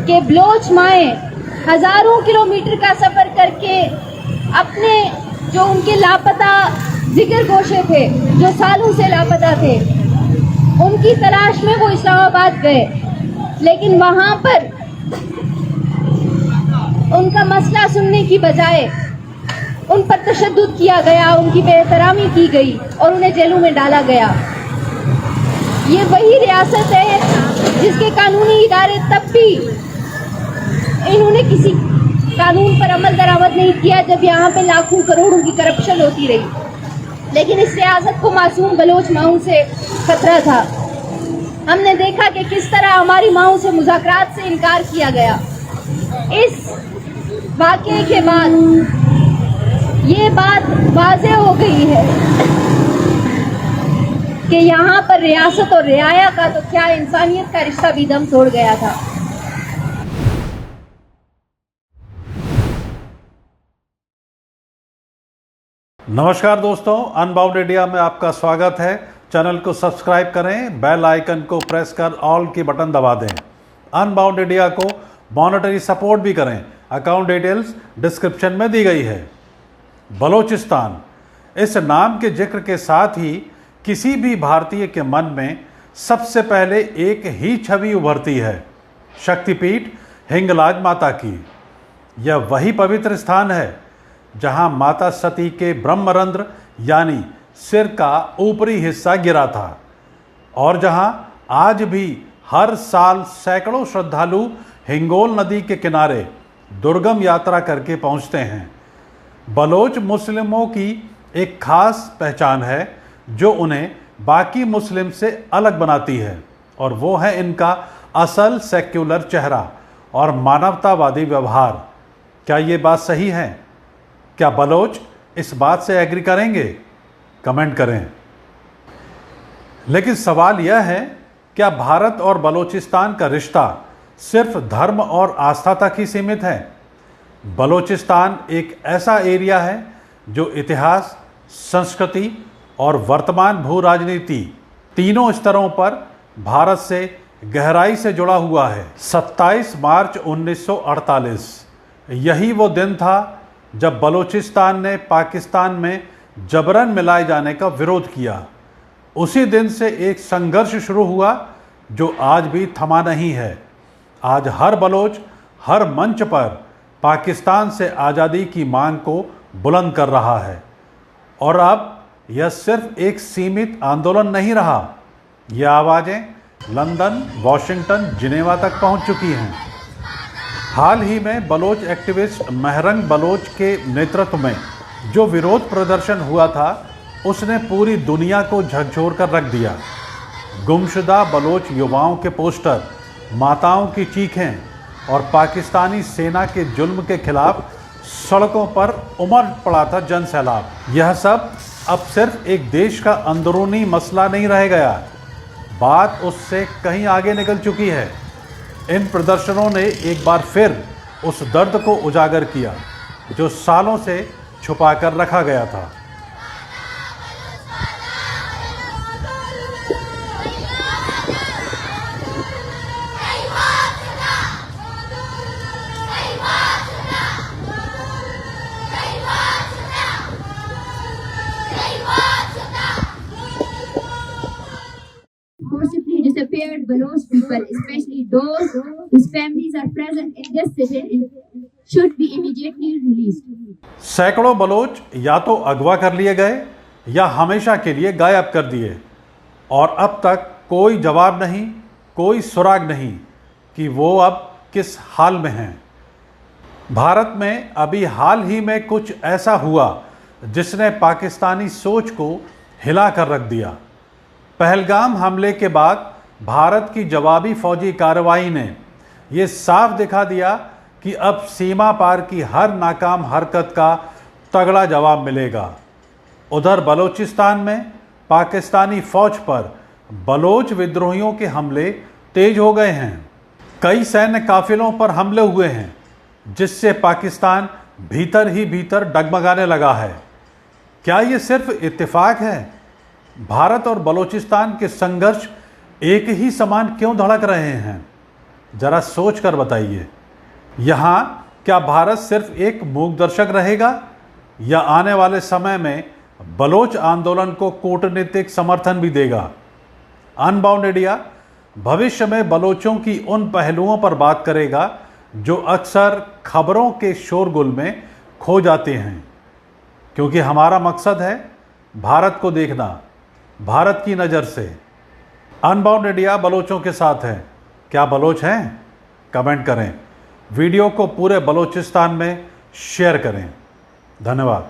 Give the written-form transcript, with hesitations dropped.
कि बलोच माएँ हज़ारों किलोमीटर का सफ़र करके अपने जो उनके लापता जिगर गोशे थे, जो सालों से लापता थे, उनकी तलाश में वो इस्लामाबाद गए। लेकिन वहाँ पर उनका मसला सुनने की बजाय उन पर तशद्दुद किया गया, उनकी बेएहतरामी की गई और उन्हें जेलों में डाला गया। ये वही रियासत है जिसके कानूनी इदारे तब भी इन्होंने किसी कानून पर अमल दरामद नहीं किया जब यहाँ पे लाखों करोड़ों की करप्शन होती रही। लेकिन इस रियासत को मासूम बलोच माओं से खतरा था। हमने देखा कि किस तरह हमारी माओं से मुज़ाकरात से इनकार किया गया। इस वाक़ये के बाद ये बात वाज़ेह हो गई है कि यहाँ पर रियासत और रियाया का तो क्या, इंसानियत का रिश्ता भी दम तोड़ गया था। नमस्कार दोस्तों, अनबाउंड इंडिया में आपका स्वागत है। चैनल को सब्सक्राइब करें, बेल आइकन को प्रेस कर ऑल की बटन दबा दें। अनबाउंड इंडिया को मॉनेटरी सपोर्ट भी करें। अकाउंट डिटेल्स डिस्क्रिप्शन में दी गई है। बलोचिस्तान, इस नाम के जिक्र के साथ ही किसी भी भारतीय के मन में सबसे पहले एक ही छवि उभरती है, शक्तिपीठ हिंगलाज माता की। यह वही पवित्र स्थान है जहां माता सती के ब्रह्मरंध्र यानी सिर का ऊपरी हिस्सा गिरा था और जहां आज भी हर साल सैकड़ों श्रद्धालु हिंगोल नदी के किनारे दुर्गम यात्रा करके पहुंचते हैं। बलोच मुस्लिमों की एक खास पहचान है जो उन्हें बाकी मुस्लिम से अलग बनाती है, और वो है इनका असल सेक्युलर चेहरा और मानवतावादी व्यवहार। क्या ये बात सही है? क्या बलोच इस बात से एग्री करेंगे? कमेंट करें। लेकिन सवाल यह है, क्या भारत और बलोचिस्तान का रिश्ता सिर्फ धर्म और आस्था तक ही सीमित है? बलोचिस्तान एक ऐसा एरिया है जो इतिहास, संस्कृति और वर्तमान भू राजनीति तीनों स्तरों पर भारत से गहराई से जुड़ा हुआ है। 27 मार्च 1948 यही वो दिन था जब बलोचिस्तान ने पाकिस्तान में जबरन मिलाए जाने का विरोध किया। उसी दिन से एक संघर्ष शुरू हुआ जो आज भी थमा नहीं है। आज हर बलोच हर मंच पर पाकिस्तान से आज़ादी की मांग को बुलंद कर रहा है। और अब यह सिर्फ एक सीमित आंदोलन नहीं रहा, ये आवाज़ें लंदन, वॉशिंगटन, जिनेवा तक पहुंच चुकी हैं। हाल ही में बलोच एक्टिविस्ट महरंग बलोच के नेतृत्व में जो विरोध प्रदर्शन हुआ था, उसने पूरी दुनिया को झकझोर कर रख दिया। गुमशुदा बलोच युवाओं के पोस्टर, माताओं की चीखें और पाकिस्तानी सेना के जुल्म के खिलाफ सड़कों पर उमड़ पड़ा था जन सैलाब। यह सब अब सिर्फ एक देश का अंदरूनी मसला नहीं रह गया, बात उससे कहीं आगे निकल चुकी है। इन प्रदर्शनों ने एक बार फिर उस दर्द को उजागर किया जो सालों से छुपाकर रखा गया था। Forcibly disappeared Baloch people, especially those whose families are present in this city, should be immediately released. सैकड़ों बलोच या तो अगवा कर लिए गए या हमेशा के लिए गायब कर दिए, और अब तक कोई जवाब नहीं, कोई सुराग नहीं कि वो अब किस हाल में हैं। भारत में अभी हाल ही में कुछ ऐसा हुआ जिसने पाकिस्तानी सोच को हिला कर रख दिया। पहलगाम हमले के बाद भारत की जवाबी फौजी कार्रवाई ने ये साफ दिखा दिया कि अब सीमा पार की हर नाकाम हरकत का तगड़ा जवाब मिलेगा। उधर बलोचिस्तान में पाकिस्तानी फौज पर बलोच विद्रोहियों के हमले तेज हो गए हैं। कई सैन्य काफिलों पर हमले हुए हैं, जिससे पाकिस्तान भीतर ही भीतर डगमगाने लगा है। क्या ये सिर्फ इत्तेफाक है? भारत और बलोचिस्तान के संघर्ष एक ही समान क्यों धड़क रहे हैं? जरा सोच कर बताइए। यहाँ क्या भारत सिर्फ एक मूक दर्शक रहेगा या आने वाले समय में बलोच आंदोलन को कूटनीतिक समर्थन भी देगा? अनबाउंड इंडिया भविष्य में बलोचों की उन पहलुओं पर बात करेगा जो अक्सर खबरों के शोरगुल में खो जाते हैं, क्योंकि हमारा मकसद है भारत को देखना भारत की नज़र से। अनबाउंड इंडिया बलोचों के साथ है। क्या बलोच हैं? कमेंट करें। वीडियो को पूरे बलोचिस्तान में शेयर करें। धन्यवाद।